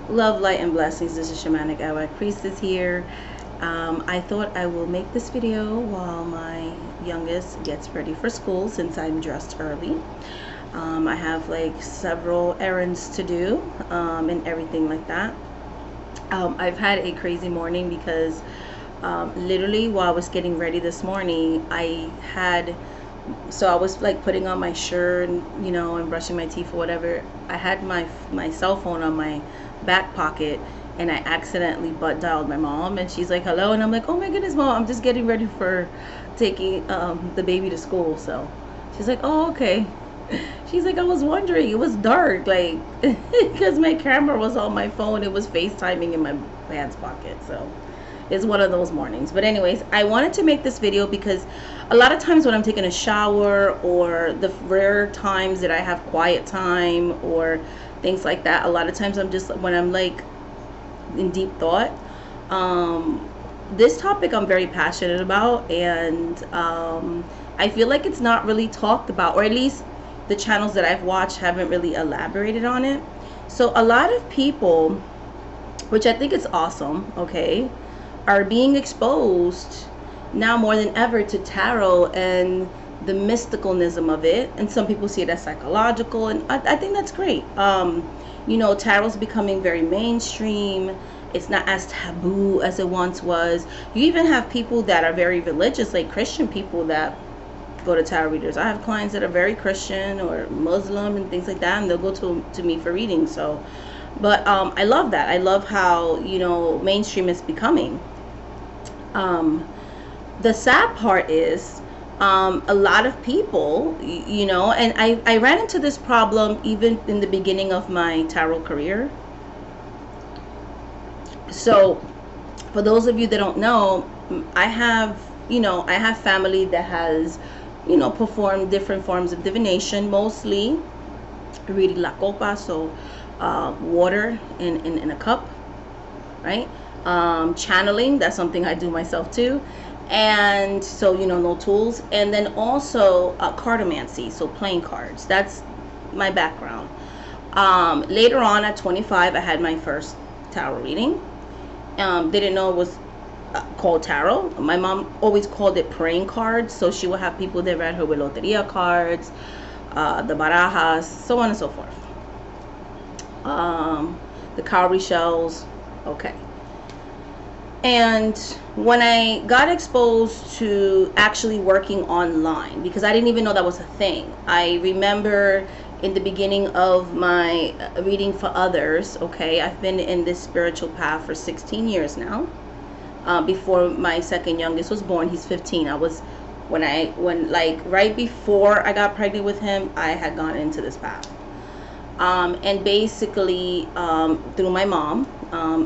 Love, light, and blessings. This is Shamanic Awak Priestess here. I thought I will make this video while my youngest gets ready for school since I'm dressed early. I have like several errands to do and everything like that. I've had a crazy morning because literally while I was getting ready this morning, I was like putting on my shirt and and brushing my teeth or whatever. I had my cell phone on my back pocket, and I accidentally butt dialed my mom, and she's like, hello, and I'm like, oh my goodness, mom, I'm just getting ready for taking the baby to school. So she's like, oh, okay. She's like, I was wondering, it was dark, like because my camera was on my phone, it was FaceTiming in my pants pocket. So it's one of those mornings. But anyways, I wanted to make this video because a lot of times when I'm taking a shower, or the rare times that I have quiet time or things like that, a lot of times when I'm like in deep thought, this topic I'm very passionate about, and I feel like it's not really talked about, or at least the channels that I've watched haven't really elaborated on it. So a lot of people, which I think is awesome, okay, are being exposed now more than ever to tarot and the mysticalness of it. And some people see it as psychological, and I think that's great. Tarot's becoming very mainstream. It's not as taboo as it once was. You even have people that are very religious, like Christian people, that go to tarot readers. I have clients that are very Christian or Muslim and things like that, and they'll go to me for readings. So but I love that. I love how mainstream is becoming. The sad part is a lot of people, and I ran into this problem even in the beginning of my tarot career. So for those of you that don't know, I have family that has performed different forms of divination, mostly reading la copa, so water in a cup, right? Channeling, that's something I do myself too. And so no tools. And then also cartomancy, so playing cards. That's my background. Later on at 25, I had my first tarot reading. Didn't know it was called tarot. My mom always called it praying cards, so she would have people that read her with loteria cards, the barajas, so on and so forth, the cowrie shells. Okay. And when I got exposed to actually working online, because I didn't even know that was a thing. I remember in the beginning of my reading for others, okay, I've been in this spiritual path for 16 years now. Before my second youngest was born, he's 15. When right before I got pregnant with him, I had gone into this path. And basically, through my mom,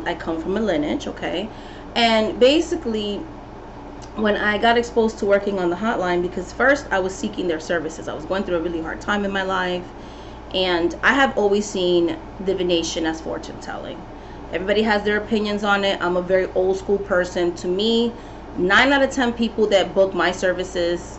I come from a lineage, okay? And basically, when I got exposed to working on the hotline, because first I was seeking their services. I was going through a really hard time in my life, and I have always seen divination as fortune telling. Everybody has their opinions on it. I'm a very old school person. To me, 9 out of 10 people that book my services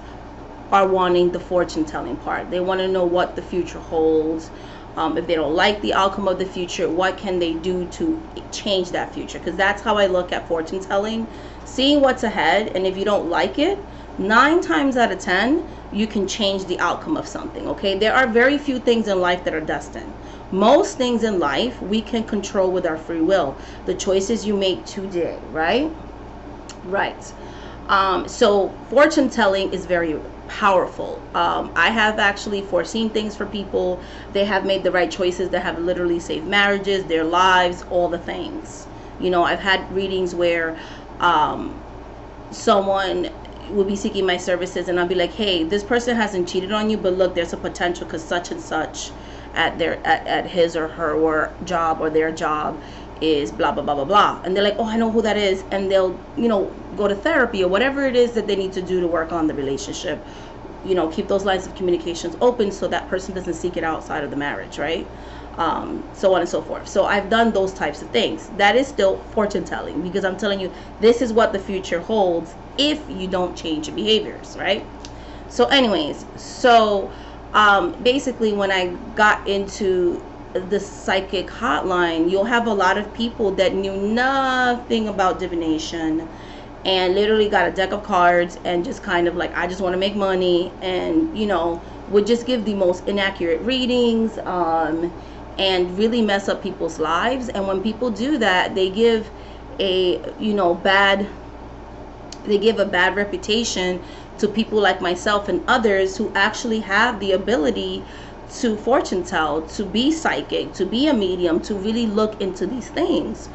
are wanting the fortune telling part. They want to know what the future holds. If they don't like the outcome of the future, what can they do to change that future? Because that's how I look at fortune telling, seeing what's ahead. And if you don't like it, 9 times out of 10, you can change the outcome of something. Okay, there are very few things in life that are destined. Most things in life we can control with our free will, the choices you make today, right? So fortune telling is very powerful. I have actually foreseen things for people. They have made the right choices that have literally saved marriages, their lives, all the things. I've had readings where someone will be seeking my services, and I'll be like, hey, this person hasn't cheated on you, but look, there's a potential because such and such at his or her job, or their job is blah blah blah blah blah. And they're like, oh, I know who that is. And they'll go to therapy or whatever it is that they need to do to work on the relationship, keep those lines of communications open so that person doesn't seek it outside of the marriage, right? So on and so forth. So I've done those types of things. That is still fortune telling, because I'm telling you this is what the future holds if you don't change your behaviors, right? So anyways, basically when I got into the psychic hotline, you'll have a lot of people that knew nothing about divination and literally got a deck of cards and just kind of like, I just want to make money, and would just give the most inaccurate readings, and really mess up people's lives. And when people do that, they give a bad reputation to people like myself and others who actually have the ability to fortune tell, to be psychic, to be a medium, to really look into these things.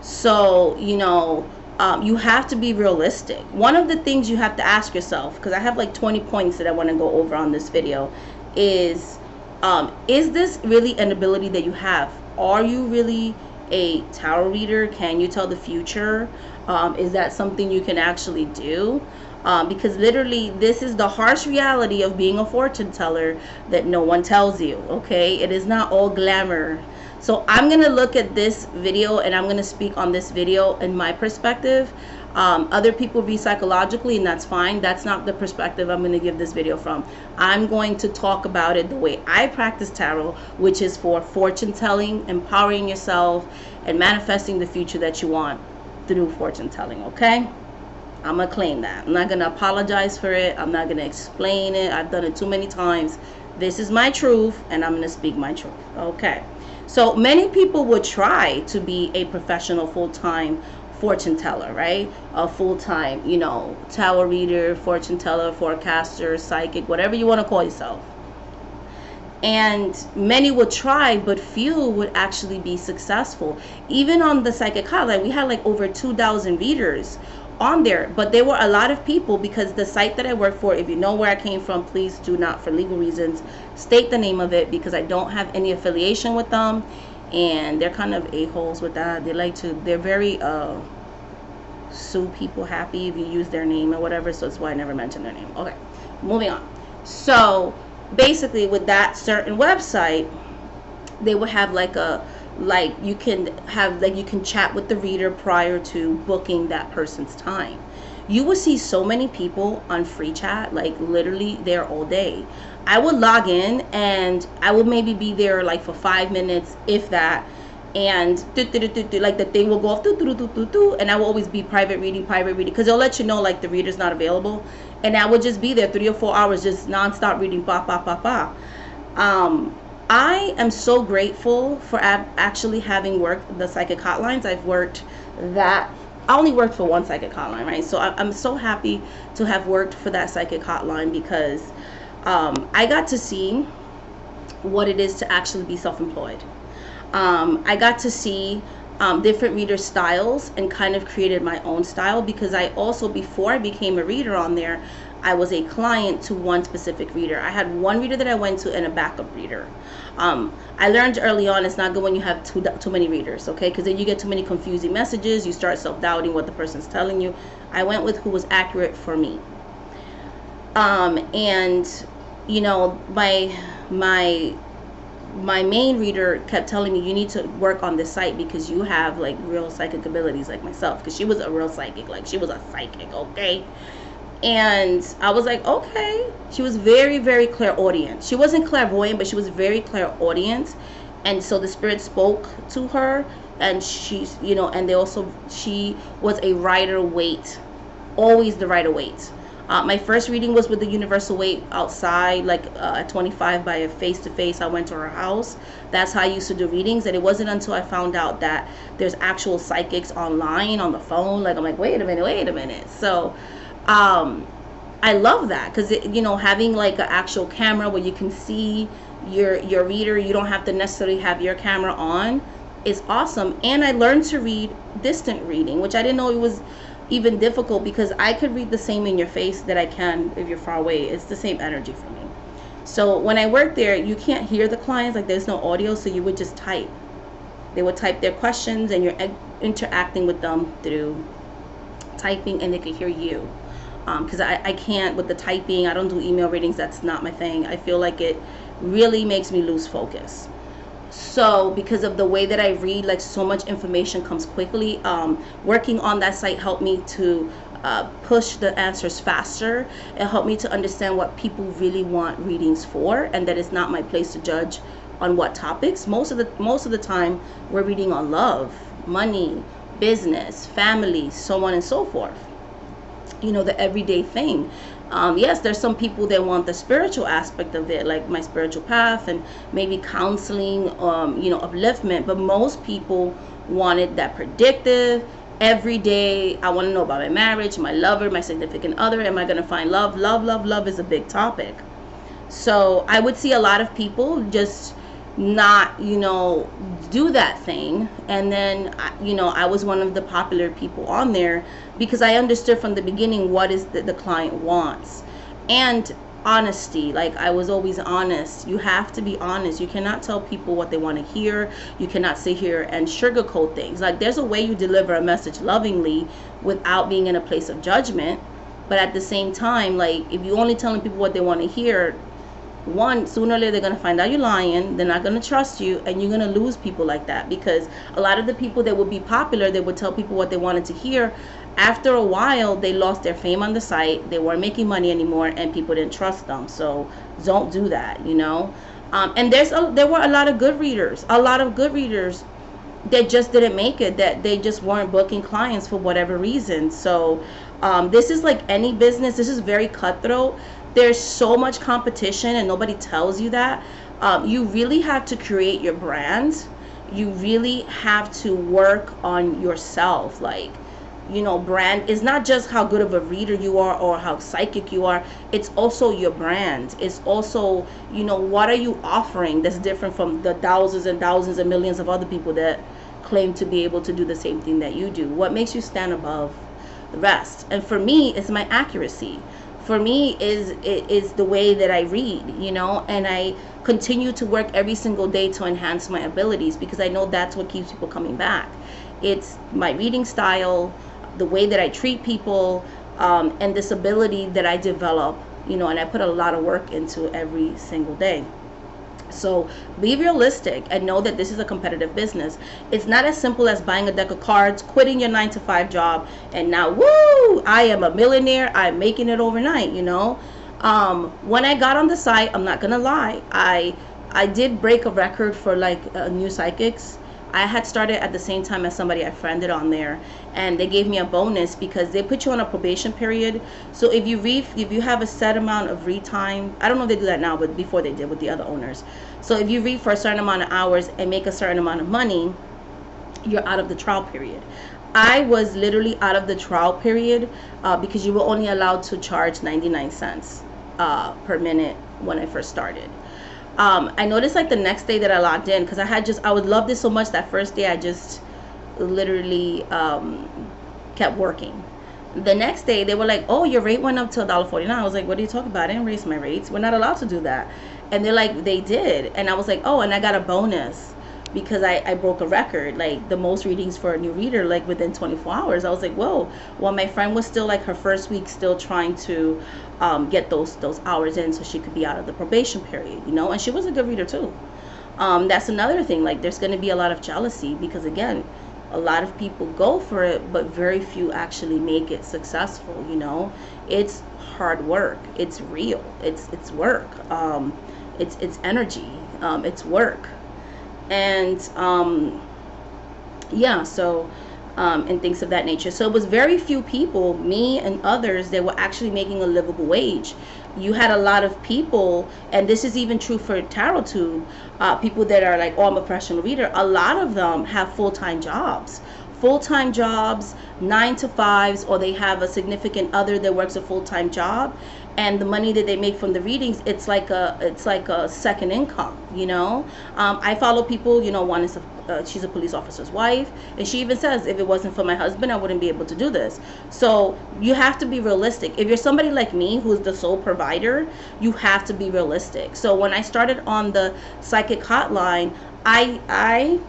So you have to be realistic. One of the things you have to ask yourself, because I have like 20 points that I want to go over on this video, is this really an ability that you have? Are you really a tarot reader? Can you tell the future? Is that something you can actually do? Because literally, this is the harsh reality of being a fortune teller that no one tells you, okay? It is not all glamour. So I'm going to look at this video and I'm going to speak on this video in my perspective. Other people read psychologically, and that's fine. That's not the perspective I'm going to give this video from. I'm going to talk about it the way I practice tarot, which is for fortune telling, empowering yourself, and manifesting the future that you want through fortune telling, okay? I'm going to claim that. I'm not going to apologize for it. I'm not going to explain it. I've done it too many times. This is my truth, and I'm going to speak my truth, okay? So many people would try to be a professional full-time fortune teller, right? A full-time, tarot reader, fortune teller, forecaster, psychic, whatever you want to call yourself. And many would try, but few would actually be successful. Even on the psychic hotline, we had like over 2,000 readers on there, but there were a lot of people, because the site that I work for, if you know where I came from, please do not, for legal reasons, state the name of it, because I don't have any affiliation with them, and they're kind of a-holes with that. They're very sue people happy if you use their name or whatever, so that's why I never mention their name. Okay, moving on. So basically, with that certain website, they would have you can chat with the reader prior to booking that person's time. You will see so many people on free chat, like literally there all day. I would log in and I would maybe be there like for 5 minutes, if that, and like the thing will go off, and I will always be private reading, because they'll let you know like the reader's not available, and I would just be there 3 or 4 hours just non-stop reading, I am so grateful for actually having worked the psychic hotlines. I only worked for one psychic hotline, right? So I'm so happy to have worked for that psychic hotline, because I got to see what it is to actually be self-employed. I got to see different reader styles and kind of created my own style, because I also, before I became a reader on there, I was a client to one specific reader. I had one reader that I went to and a backup reader. I learned early on it's not good when you have too many readers, okay? Because then you get too many confusing messages. You start self-doubting what the person's telling you. I went with who was accurate for me. And my main reader kept telling me, you need to work on this site because you have like real psychic abilities, like myself, because she was a real psychic, like she was a psychic, okay? And I was like, okay. She was very, very clairaudient. She wasn't clairvoyant, but she was very clairaudient. And so the spirit spoke to her, and she's, and she was a Rider-Waite, always the Rider-Waite. My first reading was with the Universal Weight outside, like at 25 by a face-to-face. I went to her house. That's how I used to do readings. And it wasn't until I found out that there's actual psychics online on the phone. Like, I'm like, wait a minute. So I love that, because having like an actual camera where you can see your reader, you don't have to necessarily have your camera on, is awesome. And I learned to read distant reading, which I didn't know it was even difficult, because I could read the same in your face that I can if you're far away. It's the same energy for me. So when I worked there, you can't hear the clients, like there's no audio, so you would just type. They would type their questions and you're interacting with them through typing, and they could hear you. Because I can't, with the typing, I don't do email readings. That's not my thing. I feel like it really makes me lose focus. So because of the way that I read, like so much information comes quickly, working on that site helped me to push the answers faster. It helped me to understand what people really want readings for, and that it's not my place to judge on what topics. Most of the time we're reading on love, money, business, family, so on and so forth. The everyday thing. Yes, there's some people that want the spiritual aspect of it, like my spiritual path and maybe counseling, upliftment. But most people wanted that predictive, every day. I want to know about my marriage, my lover, my significant other. Am I going to find love? Love is a big topic. So I would see a lot of people just not do that thing. And then I was one of the popular people on there because I understood from the beginning what is the client wants. And honesty, like I was always honest. You have to be honest. You cannot tell people what they want to hear. You cannot sit here and sugarcoat things. Like there's a way you deliver a message lovingly without being in a place of judgment. But at the same time, like if you're only telling people what they want to hear, one, sooner or later they're going to find out you're lying. They're not going to trust you, and you're going to lose people like that. Because a lot of the people that would be popular, they would tell people what they wanted to hear. After a while, they lost their fame on the site. They weren't making money anymore, and people didn't trust them. So don't do that, and there were a lot of good readers that just didn't make it, that they just weren't booking clients for whatever reason. So this is like any business. This is very cutthroat. There's so much competition and nobody tells you that. You really have to create your brand. You really have to work on yourself. Like, brand is not just how good of a reader you are or how psychic you are. It's also your brand. It's also, what are you offering that's different from the thousands and thousands and millions of other people that claim to be able to do the same thing that you do? What makes you stand above the rest? And for me, it's my accuracy. For me is the way that I read, and I continue to work every single day to enhance my abilities, because I know that's what keeps people coming back. It's my reading style, the way that I treat people, and this ability that I develop, and I put a lot of work into every single day. So be realistic and know that this is a competitive business. It's not as simple as buying a deck of cards, quitting your 9-to-5 job, and now, woo, I am a millionaire. I'm making it overnight, When I got on the site, I'm not going to lie, I did break a record for like new psychics. I had started at the same time as somebody I friended on there, and they gave me a bonus because they put you on a probation period. So if you have a set amount of read time, I don't know if they do that now, but before they did with the other owners. So if you read for a certain amount of hours and make a certain amount of money, you're out of the trial period. I was literally out of the trial period because you were only allowed to charge 99 cents per minute when I first started. I noticed like the next day that I logged in, because I would love this so much. That first day I just literally kept working. The next day they were like, oh, your rate went up to $1.49. I was like, what are you talking about? I didn't raise my rates. We're not allowed to do that. And they're like, they did. And I was like, oh, and I got a bonus because I broke a record, like the most readings for a new reader, like within 24 hours. I was like, whoa. Well, my friend was still like her first week, still trying to get those hours in so she could be out of the probation period, and she was a good reader too. That's another thing. Like there's going to be a lot of jealousy because, again, a lot of people go for it, but very few actually make it successful. It's hard work. It's real. It's work. It's energy. It's work. And and things of that nature. So it was very few people, me and others, that were actually making a livable wage. You had a lot of people, and this is even true for TarotTube, people that are like, oh, I'm a professional reader. A lot of them have full-time jobs, 9-to-5s, or they have a significant other that works a full-time job, and the money that they make from the readings, it's like a second income. I follow people, one is she's a police officer's wife, and she even says, if it wasn't for my husband, I wouldn't be able to do this. So you have to be realistic. If you're somebody like me who's the sole provider, you have to be realistic. So when I started on the psychic hotline, I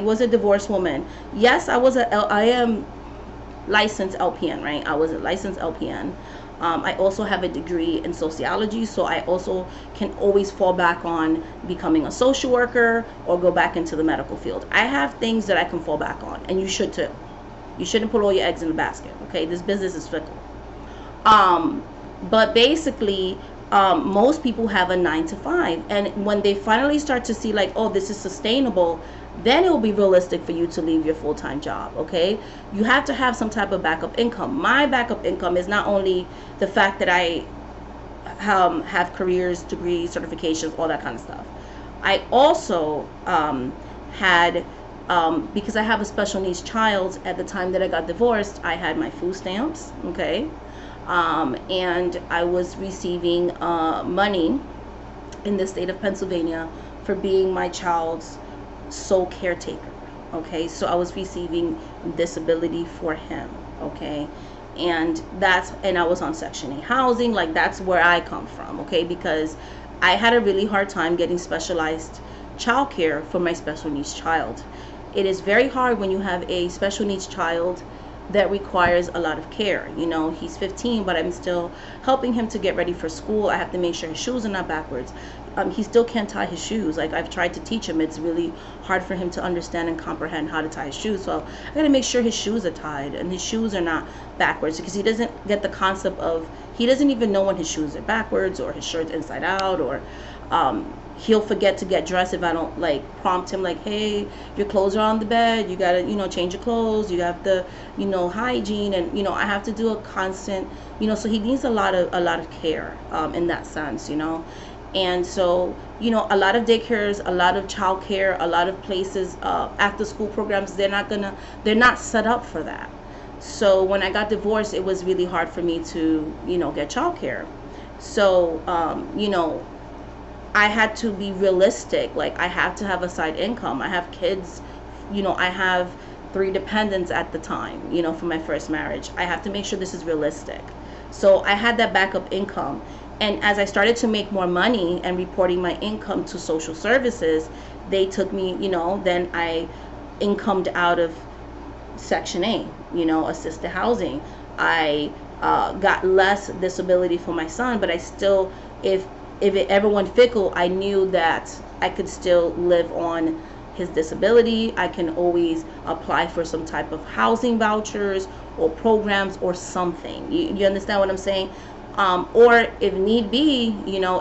was a divorced woman. Yes, I am licensed LPN, right? I was a licensed LPN. I also have a degree in sociology, so I also can always fall back on becoming a social worker or go back into the medical field. I have things that I can fall back on, and you should too. You shouldn't put all your eggs in the basket, okay? This business is fickle. But basically, most people have a 9 to 5, and when they finally start to see like, oh, this is sustainable, then it will be realistic for you to leave your full-time job. Okay, you have to have some type of backup income. My backup income is not only the fact that I have careers, degrees, certifications, all that kind of stuff. I also had, because I have a special needs child, at the time that I got divorced, I had my food stamps, okay, and I was receiving money in the state of Pennsylvania for being my child's sole caretaker, okay, so I was receiving disability for him, okay, and I was on Section 8 housing. Like, that's where I come from, okay, because I had a really hard time getting specialized childcare for my special needs child. It is very hard when you have a special needs child that requires a lot of care. You know, he's 15, but I'm still helping him to get ready for school. I have to make sure his shoes are not backwards. He still can't tie his shoes. Like, I've tried to teach him. It's really hard for him to understand and comprehend how to tie his shoes. So I gotta make sure his shoes are tied and his shoes are not backwards, because he doesn't get the concept of, he doesn't even know when his shoes are backwards or his shirt's inside out, or he'll forget to get dressed if I don't like prompt him, like, hey, your clothes are on the bed, you gotta, you know, change your clothes, you have to, you know, hygiene, and, you know, I have to do a constant, you know, so he needs a lot of care in that sense, you know. And so, you know, a lot of daycares, a lot of childcare, a lot of places, after school programs, they're not set up for that. So when I got divorced, it was really hard for me to, you know, get childcare. So, you know, I had to be realistic. Like, I have to have a side income. I have kids, you know, I have 3 dependents at the time, you know, for my first marriage. I have to make sure this is realistic. So I had that backup income. And as I started to make more money and reporting my income to social services, they took me, you know, then I incomed out of Section 8, you know, assisted housing. I got less disability for my son, but I still, if it ever went fickle, I knew that I could still live on his disability. I can always apply for some type of housing vouchers or programs or something. You understand what I'm saying? Or if need be, you know,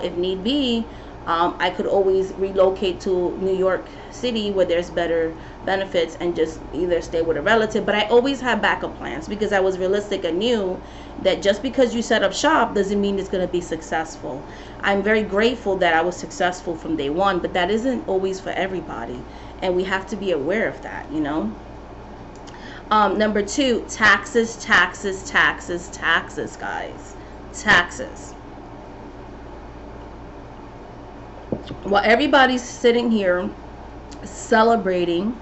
I could always relocate to New York City where there's better benefits and just either stay with a relative. But I always had backup plans because I was realistic and knew that just because you set up shop doesn't mean it's going to be successful. I'm very grateful that I was successful from day one, but that isn't always for everybody. And we have to be aware of that, you know. Number 2, taxes, guys. Taxes. While everybody's sitting here celebrating,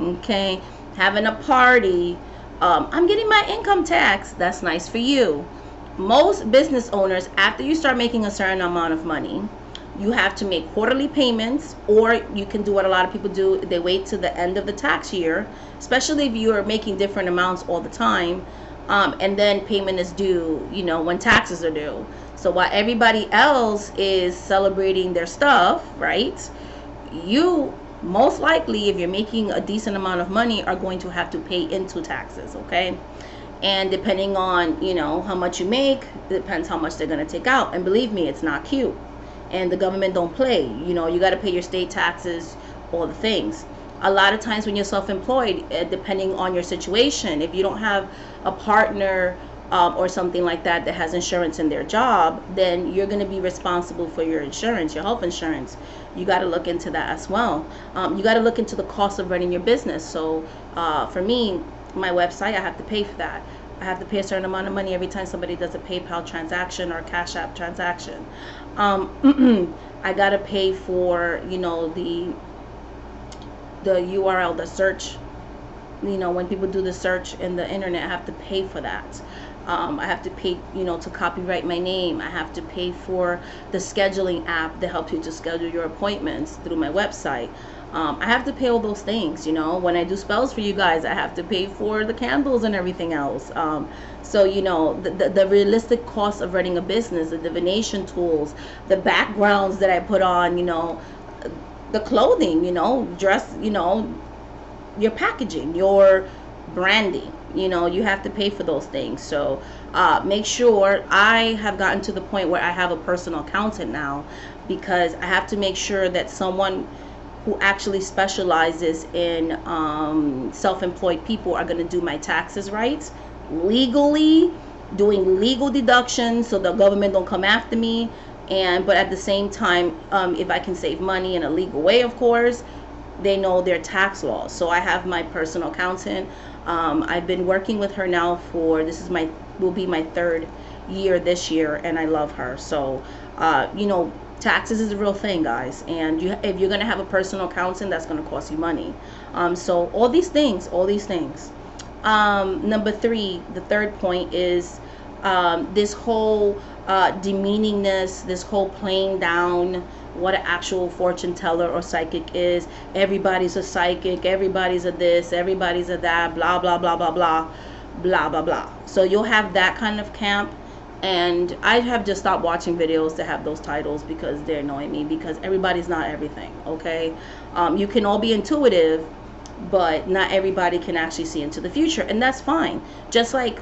okay, having a party, I'm getting my income tax. That's nice for you. Most business owners, after you start making a certain amount of money, you have to make quarterly payments, or you can do what a lot of people do. They wait to the end of the tax year, especially if you are making different amounts all the time. And then payment is due, you know, when taxes are due. So while everybody else is celebrating their stuff, right, you most likely, if you're making a decent amount of money, are going to have to pay into taxes, okay? And depending on, you know, how much you make, it depends how much they're going to take out. And believe me, it's not cute. And the government don't play. You know, you got to pay your state taxes, all the things. A lot of times when you're self-employed, depending on your situation, if you don't have a partner or something like that that has insurance in their job, then you're going to be responsible for your insurance, your health insurance. You got to look into that as well. You got to look into the cost of running your business. So for me, my website, I have to pay for that. I have to pay a certain amount of money every time somebody does a PayPal transaction or a Cash App transaction. I got to pay for, you know, the URL, the search, you know, when people do the search in the internet, I have to pay for that. I have to pay, you know, to copyright my name. I have to pay for the scheduling app that helps you to schedule your appointments through my website. I have to pay all those things, you know. When I do spells for you guys, I have to pay for the candles and everything else. So, you know, the realistic cost of running a business, the divination tools, the backgrounds that I put on, you know, the clothing, you know, dress, you know, your packaging, your branding. You know, you have to pay for those things. So make sure. I have gotten to the point where I have a personal accountant now, because I have to make sure that someone who actually specializes in self-employed people are going to do my taxes right, legally, doing legal deductions so the government don't come after me. And but at the same time, if I can save money in a legal way, of course, they know their tax laws. So I have my personal accountant. I've been working with her now for, will be my 3rd year this year, and I love her. So you know, taxes is a real thing, guys, and if you're going to have a personal accountant, that's going to cost you money. So all these things. Number 3, the 3rd point is this whole demeaningness, this whole playing down what an actual fortune teller or psychic is. Everybody's a psychic, everybody's a this, everybody's a that, blah blah blah blah blah blah blah blah. So you'll have that kind of camp. And I have just stopped watching videos that have those titles because they're annoying me, because everybody's not everything, okay? You can all be intuitive, but not everybody can actually see into the future, and that's fine. Just like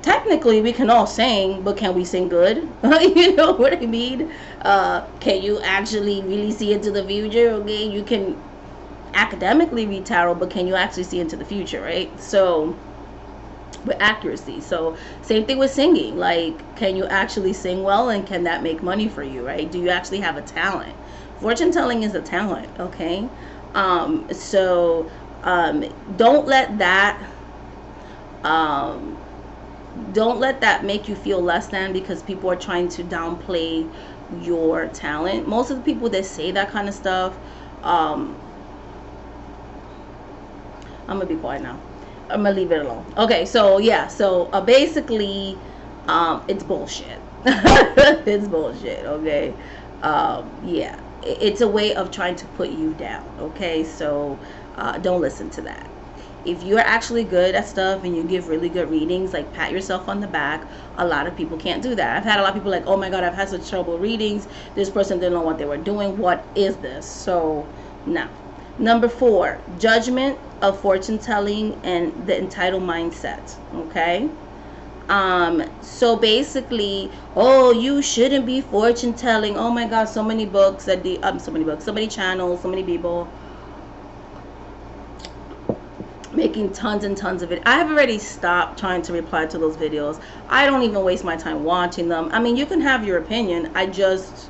technically we can all sing, but can we sing good? You know what I mean? Can you actually really see into the future? Okay, you can academically read tarot, but can you actually see into the future, right? So with accuracy. So same thing with singing. Like, can you actually sing well, and can that make money for you, right? Do you actually have a talent? Fortune telling is a talent, okay? So don't let that make you feel less than, because people are trying to downplay your talent. Most of the people that say that kind of stuff, I'm gonna be quiet now. I'm gonna leave it alone. Okay, so yeah, so basically it's bullshit. It's bullshit, okay? Yeah, it's a way of trying to put you down, okay? So don't listen to that. If you're actually good at stuff and you give really good readings, like, pat yourself on the back. A lot of people can't do that. I've had a lot of people like, oh my god, I've had such trouble readings, this person didn't know what they were doing, what is this? So no. Number 4, judgment of fortune telling and the entitled mindset, okay? So basically, oh, you shouldn't be fortune telling. Oh my god, so many books that so many channels, so many people making tons and tons of it. I have already stopped trying to reply to those videos. I don't even waste my time watching them. I mean, you can have your opinion, I just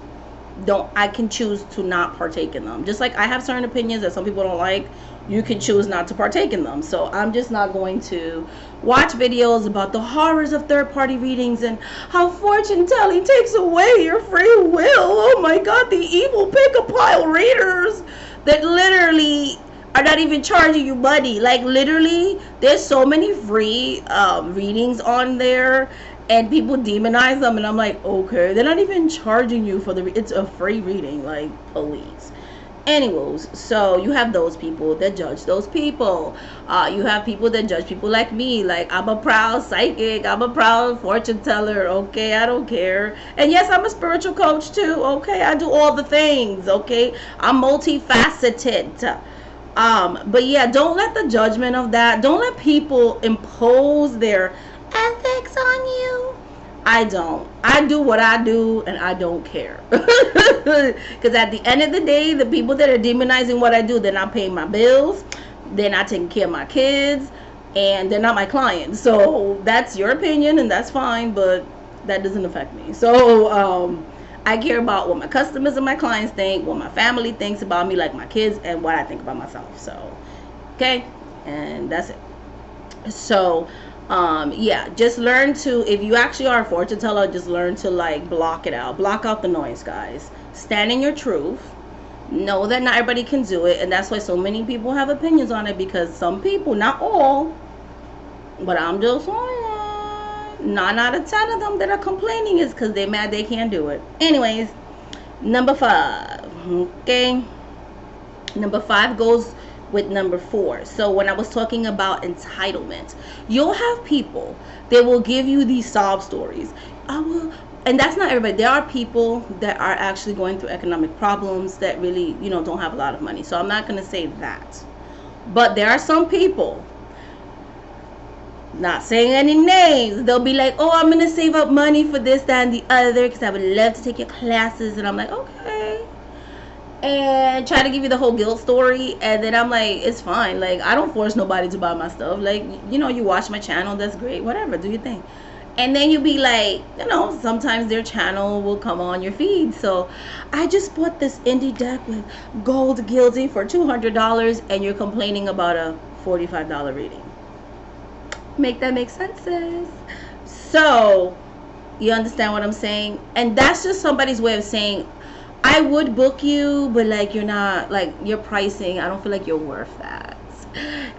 don't. I can choose to not partake in them. Just like I have certain opinions that some people don't like, you can choose not to partake in them. So I'm just not going to watch videos about the horrors of third-party readings and how fortune telling takes away your free will. Oh my god, the evil pick-a-pile readers that literally are not even charging you money. Like, literally, there's so many free readings on there, and people demonize them, and I'm like, okay, they're not even charging you for it's a free reading, like, please. Anyways, so you have those people that judge those people. You have people that judge people like me, like, I'm a proud psychic, I'm a proud fortune teller, okay, I don't care. And yes, I'm a spiritual coach too, okay, I do all the things, okay, I'm multifaceted. But yeah, don't let the judgment of that, don't let people impose their ethics on you. I don't. I do what I do, and I don't care. Because at the end of the day, the people that are demonizing what I do, they're not paying my bills, they're not taking care of my kids, and they're not my clients. So that's your opinion, and that's fine, but that doesn't affect me. So I care about what my customers and my clients think, what my family thinks about me, like my kids, and what I think about myself. So, okay, and that's it. So yeah, just learn to, if you actually are a fortune teller, just learn to, like, block it out. Block out the noise, guys. Stand in your truth. Know that not everybody can do it, and that's why so many people have opinions on it, because some people, not all, but I'm just saying, 9 out of 10 of them that are complaining is because they're mad they can't do it. Anyways, number 5, okay? Number 5 goes with number 4. So when I was talking about entitlement, you'll have people that will give you these sob stories. And that's not everybody. There are people that are actually going through economic problems that really, don't have a lot of money. So I'm not going to say that. But there are some people Not saying any names. They'll be like, oh, I'm gonna save up money for this, that, and the other because I would love to take your classes. And I'm like, okay. And try to give you the whole guilt story, and then I'm like, it's fine. Like, I don't force nobody to buy my stuff. Like, you watch my channel, that's great. Whatever, do your thing. And then you be like, sometimes their channel will come on your feed. So I just bought this indie deck with gold gilding for $200, and you're complaining about a $45 reading. Make that make sense, sis? So you understand what I'm saying? And that's just somebody's way of saying, I would book you, but like, you're not, like, your pricing, I don't feel like you're worth that.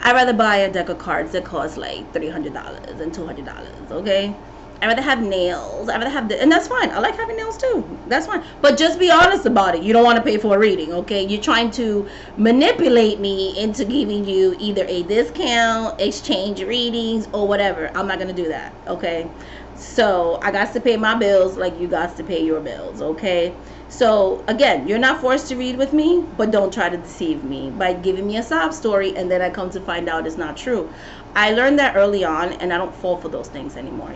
I'd rather buy a deck of cards that cost like $300 and $200, okay? I'd rather have nails. I'd rather have and that's fine. I like having nails too. That's fine. But just be honest about it. You don't want to pay for a reading, okay? You're trying to manipulate me into giving you either a discount, exchange readings, or whatever. I'm not going to do that, okay? So I got to pay my bills like you got to pay your bills, okay? So again, you're not forced to read with me, but don't try to deceive me by giving me a sob story and then I come to find out it's not true. I learned that early on, and I don't fall for those things anymore,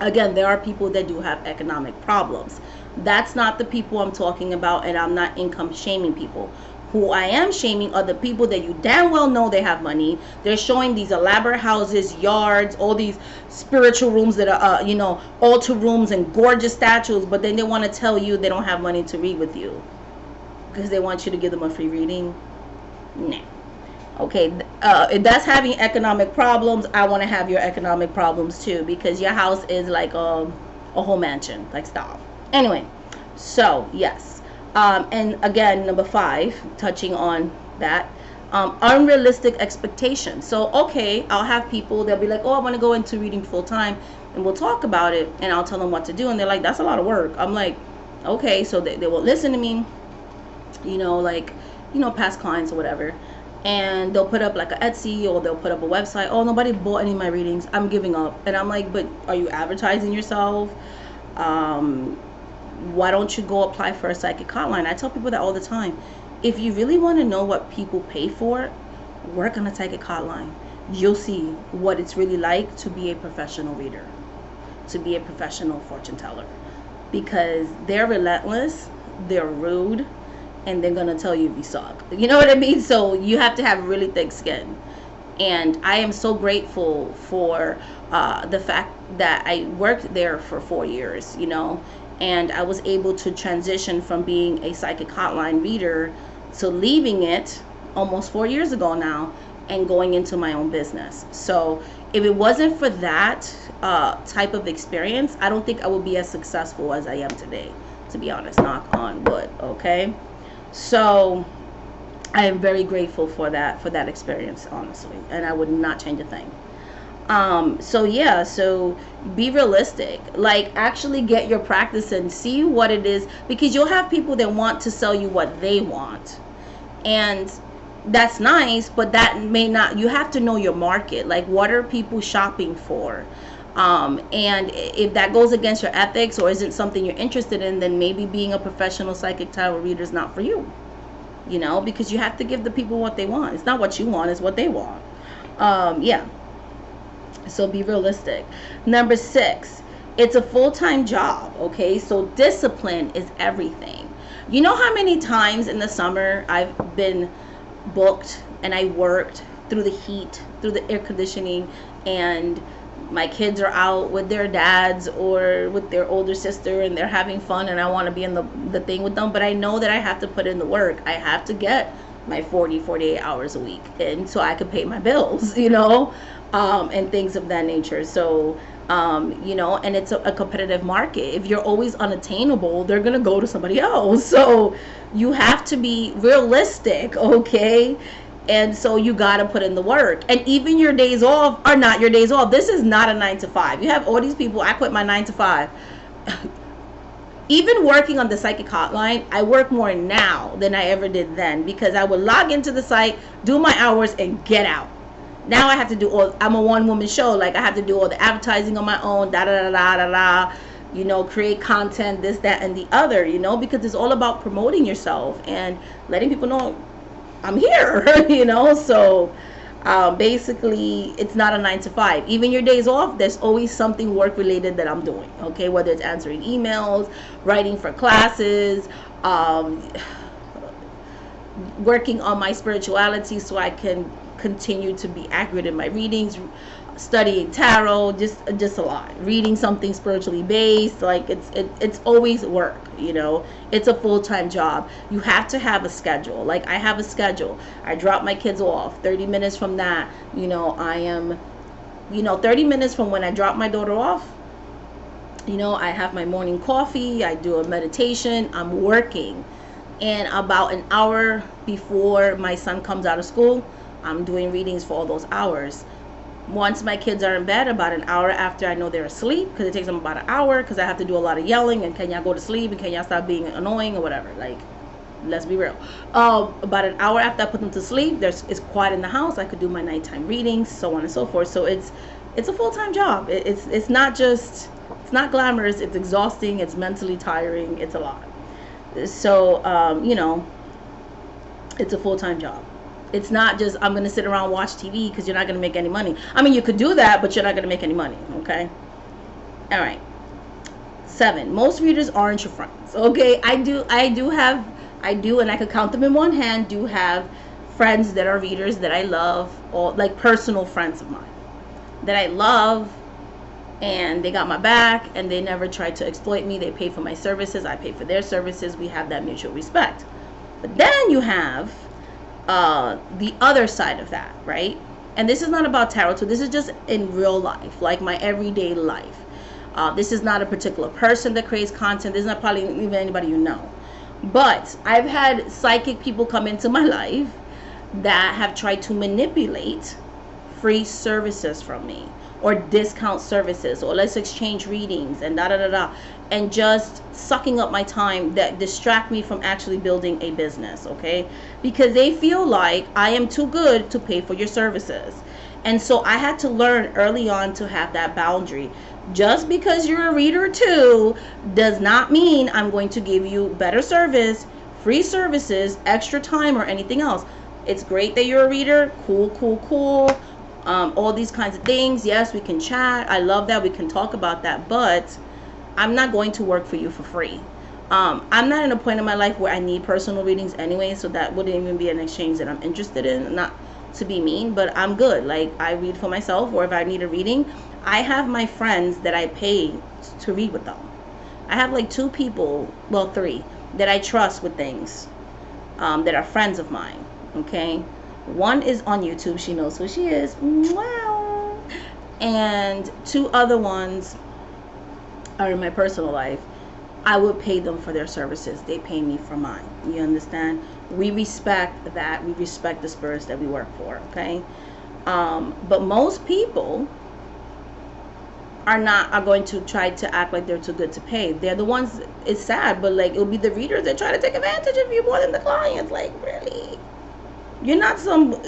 Again, there are people that do have economic problems. That's not the people I'm talking about, and I'm not income shaming people. Who I am shaming are the people that you damn well know they have money. They're showing these elaborate houses, yards, all these spiritual rooms that are, altar rooms and gorgeous statues, but then they want to tell you they don't have money to read with you because they want you to give them a free reading. Nah. Okay, if that's having economic problems, I want to have your economic problems too, because your house is like a whole mansion. Like, stop. Anyway, so yes. And again, number 5, touching on that, unrealistic expectations. So, okay, I'll have people, they'll be like, oh, I want to go into reading full time, and we'll talk about it, and I'll tell them what to do, and they're like, that's a lot of work. I'm like, okay, so they won't listen to me, past clients or whatever. And they'll put up like a Etsy, or they'll put up a website. Oh, nobody bought any of my readings. I'm giving up. And I'm like, but are you advertising yourself? Why don't you go apply for a psychic hotline? I tell people that all the time. If you really want to know what people pay for, work on a psychic hotline. You'll see what it's really like to be a professional reader, to be a professional fortune teller, because they're relentless, they're rude, and they're gonna tell you if you suck. You know what I mean? So you have to have really thick skin. And I am so grateful for the fact that I worked there for 4 years, and I was able to transition from being a psychic hotline reader to leaving it almost 4 years ago now and going into my own business. So if it wasn't for that type of experience, I don't think I would be as successful as I am today, to be honest. Knock on wood, okay? So I am very grateful for that experience, honestly, and I would not change a thing. So be realistic. Like, actually get your practice and see what it is, because you'll have people that want to sell you what they want, and that's nice, but that may not. You have to know your market. Like, what are people shopping for? And if that goes against your ethics or isn't something you're interested in, then maybe being a professional psychic tarot reader is not for you. Because you have to give the people what they want. It's not what you want, it's what they want. So be realistic. Number 6, it's a full-time job, okay? So discipline is everything. You know how many times in the summer I've been booked and I worked through the heat, through the air conditioning, and my kids are out with their dads or with their older sister and they're having fun, and I want to be in the thing with them, but I know that I have to put in the work. I have to get my 48 hours a week, and so I can pay my bills, and things of that nature. So and it's a competitive market. If you're always unattainable, they're gonna go to somebody else. So you have to be realistic, okay? And so you got to put in the work. And even your days off are not your days off. This is not a 9 to 5. You have all these people. I quit my 9 to 5. Even working on the psychic hotline, I work more now than I ever did then, because I would log into the site, do my hours, and get out. Now I have to do I'm a one-woman show. Like, I have to do all the advertising on my own, create content, this, that, and the other, because it's all about promoting yourself and letting people know I'm here, so Basically, it's not a 9 to 5. Even your days off, there's always something work related that I'm doing. Okay, whether it's answering emails, writing for classes, um, working on my spirituality so I can continue to be accurate in my readings, studying tarot, just a lot. Reading something spiritually based, like it's always work, you know. It's a full-time job. You have to have a schedule. Like I have a schedule. I drop my kids off. 30 minutes from that, you know, I am 30 minutes from when I drop my daughter off, you know, I have my morning coffee, I do a meditation, I'm working. And about an hour before my son comes out of school, I'm doing readings for all those hours. Once my kids are in bed, about an hour after I know they're asleep, because it takes them about an hour, because I have to do a lot of yelling, and can y'all go to sleep, and can y'all stop being annoying, or whatever. Like, let's be real. About an hour after I put them to sleep, it's quiet in the house. I could do my nighttime readings, so on and so forth. So it's a full-time job. It's not glamorous. It's exhausting. It's mentally tiring. It's a lot. So it's a full-time job. It's not just I'm going to sit around watch TV, because you're not going to make any money. I mean, you could do that, but you're not going to make any money. Okay. All right. 7. Most readers aren't your friends. Okay. I do, and I could count them in one hand, do have friends that are readers that I love, or like personal friends of mine that I love, and they got my back, and they never tried to exploit me. They pay for my services, I pay for their services. We have that mutual respect. But then you have the other side of that, right? And this is not about tarot too. This is just in real life, like my everyday life. This is not a particular person that creates content. This is not probably even anybody you know. But I've had psychic people come into my life that have tried to manipulate free services from me, or discount services, or let's exchange readings, and and just sucking up my time that distract me from actually building a business. Okay, because they feel like I am too good to pay for your services. And so I had to learn early on to have that boundary. Just because you're a reader too does not mean I'm going to give you better service, free services, extra time, or anything else. It's great that you're a reader. Cool. All these kinds of things. Yes, we can chat. I love that. We can talk about that. But I'm not going to work for you for free. I'm not in a point in my life where I need personal readings anyway, so that wouldn't even be an exchange that I'm interested in. Not to be mean, but I'm good. Like, I read for myself, or if I need a reading, I have my friends that I pay to read with them. I have like 2 people, well 3, that I trust with things, that are friends of mine. Okay. One is on YouTube. She knows who she is. Wow. And 2 other ones are in my personal life. I would pay them for their services. They pay me for mine. You understand? We respect that. We respect the spirits that we work for. Okay. But most people are going to try to act like they're too good to pay. They're the ones. It's sad, but like, it'll be the readers that try to take advantage of you more than the clients. Like, really? You're not some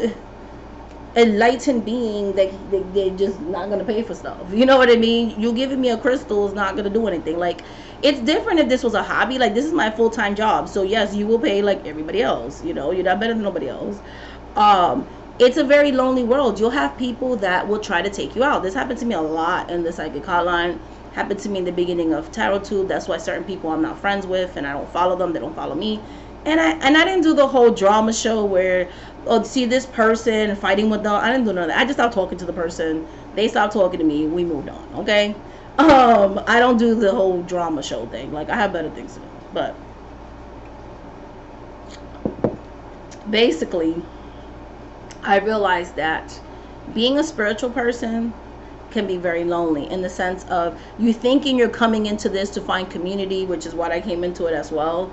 enlightened being that they're just not going to pay for stuff. You know what I mean? You giving me a crystal is not going to do anything. Like, it's different if this was a hobby. Like, this is my full-time job. So, yes, you will pay like everybody else. You know, you're not better than nobody else. It's a very lonely world. You'll have people that will try to take you out. This happened to me a lot in the psychic hotline. Happened to me in the beginning of Tarot Tube. That's why certain people I'm not friends with, and I don't follow them. They don't follow me. And I didn't do the whole drama show where, oh, see this person fighting with them. I didn't do none of that. I just stopped talking to the person. They stopped talking to me. We moved on. Okay. I don't do the whole drama show thing. Like, I have better things to do. But basically, I realized that being a spiritual person can be very lonely, in the sense of you thinking you're coming into this to find community, which is what I came into it as well,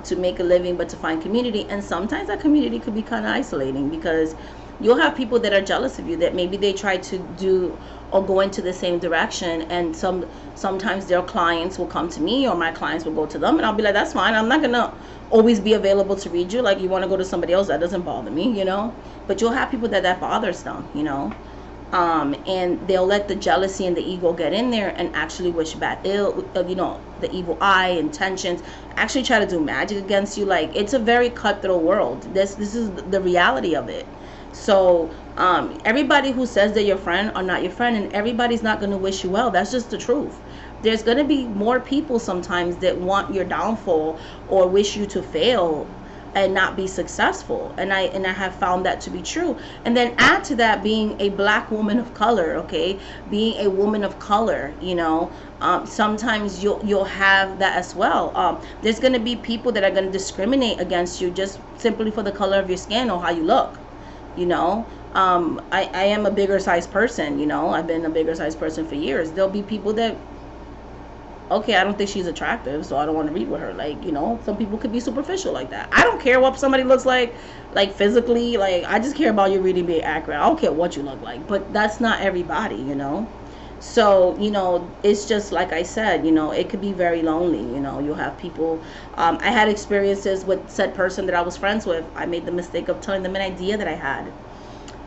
to make a living, but to find community. And sometimes that community could be kind of isolating, because you'll have people that are jealous of you, that maybe they try to do or go into the same direction, and sometimes their clients will come to me, or my clients will go to them, and I'll be like, that's fine. I'm not gonna always be available to read you. Like, you want to go to somebody else, that doesn't bother me, you know. But you'll have people that bothers them, you know. And they'll let the jealousy and the ego get in there and actually wish bad ill, you know, the evil eye intentions, actually try to do magic against you. Like, it's a very cutthroat world. This is the reality of it. So everybody who says they're your friend are not your friend, and everybody's not going to wish you well. That's just the truth. There's going to be more people sometimes that want your downfall or wish you to fail and not be successful, and I have found that to be true. And then add to that being a black woman of color, okay, being a woman of color, sometimes you'll have that as well. There's going to be people that are going to discriminate against you just simply for the color of your skin or how you look. I am a bigger size person. I've been a bigger size person for years. There'll be people that, okay, I don't think she's attractive, so I don't want to read with her. Some people could be superficial like that. I don't care what somebody looks like physically. I just care about your reading being accurate. I don't care what you look like, but that's not everybody. So, it's just like I said, it could be very lonely. You'll have people. I had experiences with said person that I was friends with. I made the mistake of telling them an idea that I had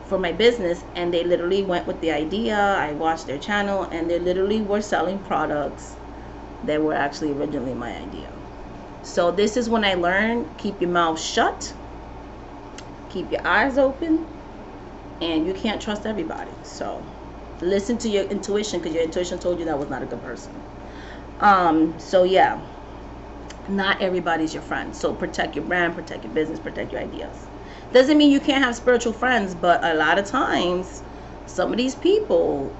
for my business, and they literally went with the idea. I watched their channel, and they literally were selling products that were actually originally my idea. So this is when I learned, keep your mouth shut, keep your eyes open, and you can't trust everybody. So listen to your intuition, because your intuition told you that was not a good person. So yeah, not everybody's your friend. So protect your brand, protect your business, protect your ideas. Doesn't mean you can't have spiritual friends, but a lot of times some of these people,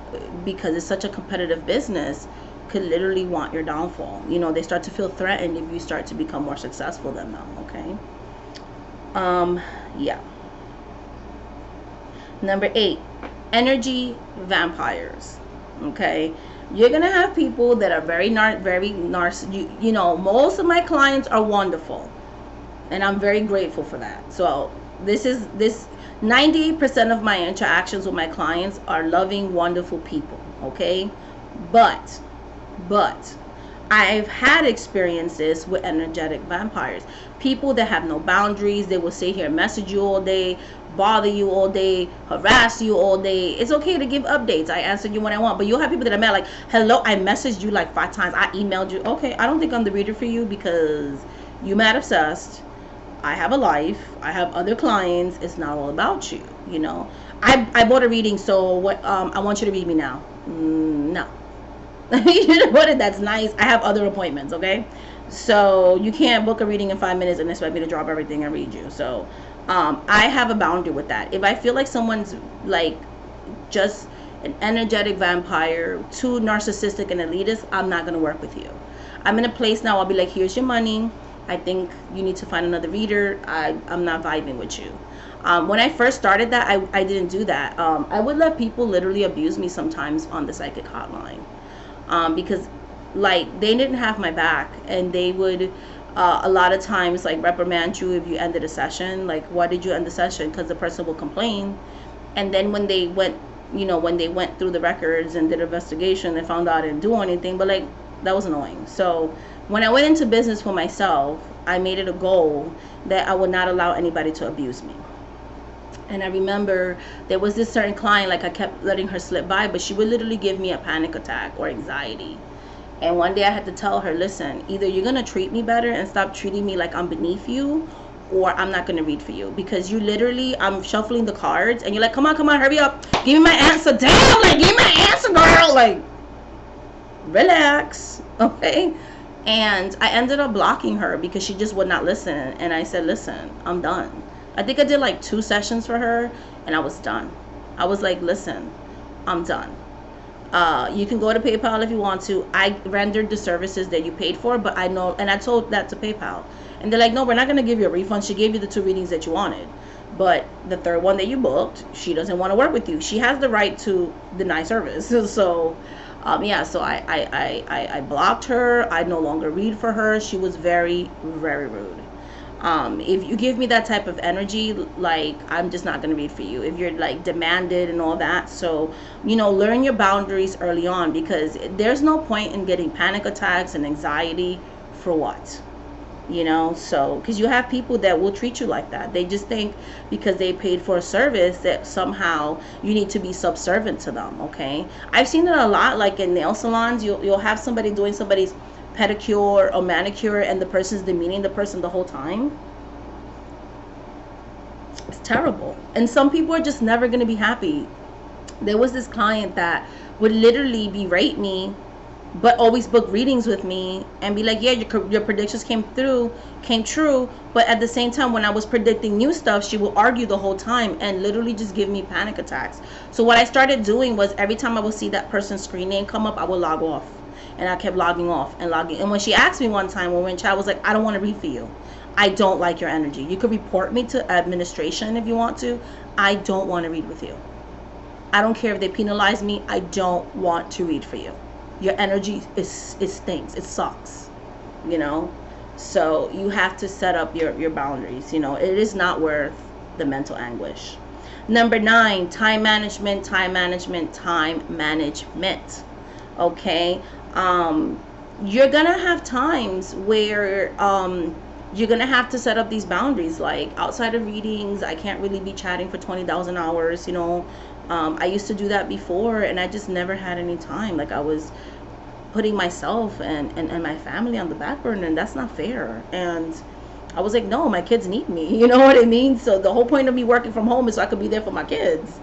because it's such a competitive business, could literally want your downfall. They start to feel threatened if you start to become more successful than them. Okay. Yeah. Number 8, energy vampires. Okay. You're gonna have people that are very most of my clients are wonderful, and I'm very grateful for that. So this 98% of my interactions with my clients are loving, wonderful people. Okay. But I've had experiences with energetic vampires. People that have no boundaries. They will sit here and message you all day, bother you all day, harass you all day. It's okay to give updates. I answered you when I want. But you'll have people that are mad, like, hello, I messaged you 5 times. I emailed you. Okay, I don't think I'm the reader for you, because you mad obsessed. I have a life. I have other clients. It's not all about you. I bought a reading, so what? I want you to read me now. No. You know what? That's nice. I have other appointments, okay? So you can't book a reading in 5 minutes and expect me to drop everything and read you. So I have a boundary with that. If I feel like someone's just an energetic vampire, too narcissistic and elitist, I'm not going to work with you. I'm in a place now, I'll be like, here's your money. I think you need to find another reader. I'm not vibing with you. When I first started that, I didn't do that. I would let people literally abuse me sometimes on the psychic hotline. Because they didn't have my back, and they would a lot of times reprimand you if you ended a session. Why did you end the session? Because the person will complain, and then when they went through the records and did an investigation, they found out I didn't do anything. But that was annoying. So when I went into business for myself, I made it a goal that I would not allow anybody to abuse me. And I remember there was this certain client, I kept letting her slip by, but she would literally give me a panic attack or anxiety. And one day I had to tell her, listen, either you're going to treat me better and stop treating me like I'm beneath you, or I'm not going to read for you. Because you literally, I'm shuffling the cards, and you're like, come on, hurry up. Give me my answer. Damn, give me my answer, girl. Relax. Okay. And I ended up blocking her because she just would not listen. And I said, listen, I'm done. I think I did 2 sessions for her, and I was done. I was like, listen, I'm done. You can go to PayPal if you want to. I rendered the services that you paid for, but I know, and I told that to PayPal. And they're like, no, we're not going to give you a refund. She gave you the 2 readings that you wanted. But the third one that you booked, she doesn't want to work with you. She has the right to deny service. So, so I blocked her. I no longer read for her. She was very, very rude. If you give me that type of energy, I'm just not going to read for you. If you're demanded and all that. So, learn your boundaries early on, because there's no point in getting panic attacks and anxiety for what? So, because you have people that will treat you like that. They just think because they paid for a service that somehow you need to be subservient to them. Okay. I've seen it a lot, in nail salons. You'll have somebody doing somebody's pedicure or manicure, and the person's demeaning the person the whole time. terrible. And some people are just never going to be happy. There was this client that would literally berate me, but always book readings with me and be like, yeah, your predictions came true. But at the same time, when I was predicting new stuff, she will argue the whole time and literally just give me panic attacks. So what I started doing was, every time I would see that person's screen name come up, I would log off. And I kept logging off and logging. And when she asked me one time when we were in chat, I was like, I don't want to read for you. I don't like your energy. You could report me to administration if you want to. I don't want to read with you. I don't care if they penalize me. I don't want to read for you. Your energy stinks. It sucks, you know. So you have to set up your boundaries. You know, it is not worth the mental anguish. Number 9, time management, time management, time management. Okay. You're gonna have times where you're gonna have to set up these boundaries. Like, outside of readings, I can't really be chatting for 20,000 hours, you know. I used to do that before, and I just never had any time. Like, I was putting myself and my family on the back burner, and that's not fair. And I was like, no, my kids need me, you know what I mean? So the whole point of me working from home is so I could be there for my kids.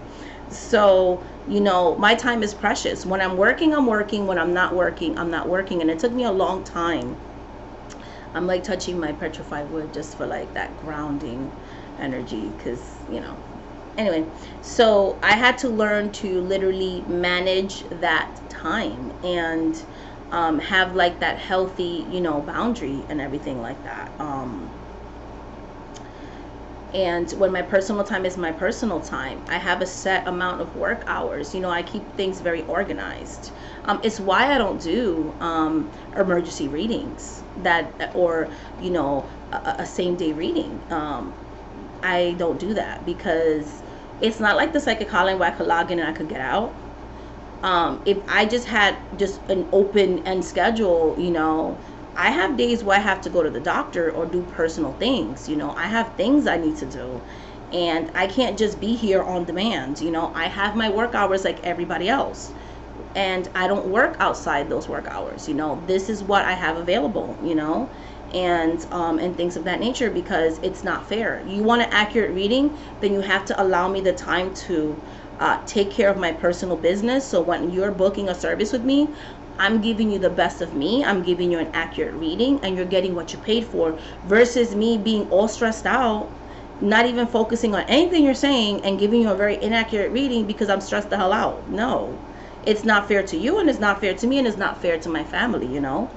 So, you know, my time is precious. When I'm working, I'm working. When I'm not working, I'm not working. And it took me a long time. I'm like touching my petrified wood just for like that grounding energy, because, you know. Anyway, so I had to learn to literally manage that time and have like that healthy, you know, boundary and everything like that. And when my personal time is my personal time, I have a set amount of work hours. You know, I keep things very organized. It's why I don't do emergency readings or, you know, a same day reading. I don't do that because it's not like the psychic calling where I could log in and I could get out. If I just had just an open end schedule, you know, I have days where I have to go to the doctor or do personal things. You know, I have things I need to do, and I can't just be here on demand. You know, I have my work hours like everybody else, and I don't work outside those work hours. You know, this is what I have available, you know, and things of that nature, because it's not fair. You want an accurate reading, then you have to allow me the time to take care of my personal business. So when you're booking a service with me, I'm giving you the best of me. I'm giving you an accurate reading, and you're getting what you paid for, versus me being all stressed out, not even focusing on anything you're saying, and giving you a very inaccurate reading because I'm stressed the hell out. No, it's not fair to you, and it's not fair to me, and it's not fair to my family, you know,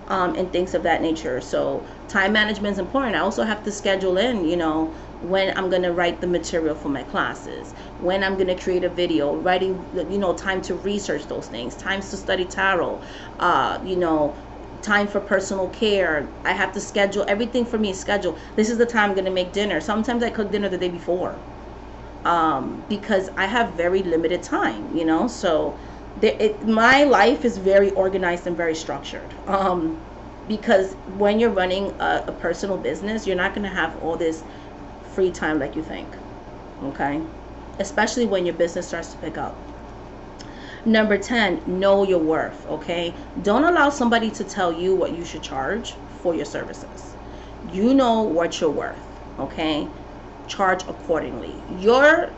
and things of that nature. So time management is important. I also have to schedule in, you know, when I'm going to write the material for my classes, when I'm going to create a video, writing, you know, time to research those things, times to study tarot, you know, time for personal care. I have to schedule everything for me. Schedule, this is the time I'm going to make dinner. Sometimes I cook dinner the day before, because I have very limited time, you know. So my life is very organized and very structured, because when you're running a personal business, you're not going to have all this free time like you think, okay? Especially when your business starts to pick up. Number 10, know your worth, okay? Don't allow somebody to tell you what you should charge for your services. You know what you're worth, okay? Charge accordingly. Your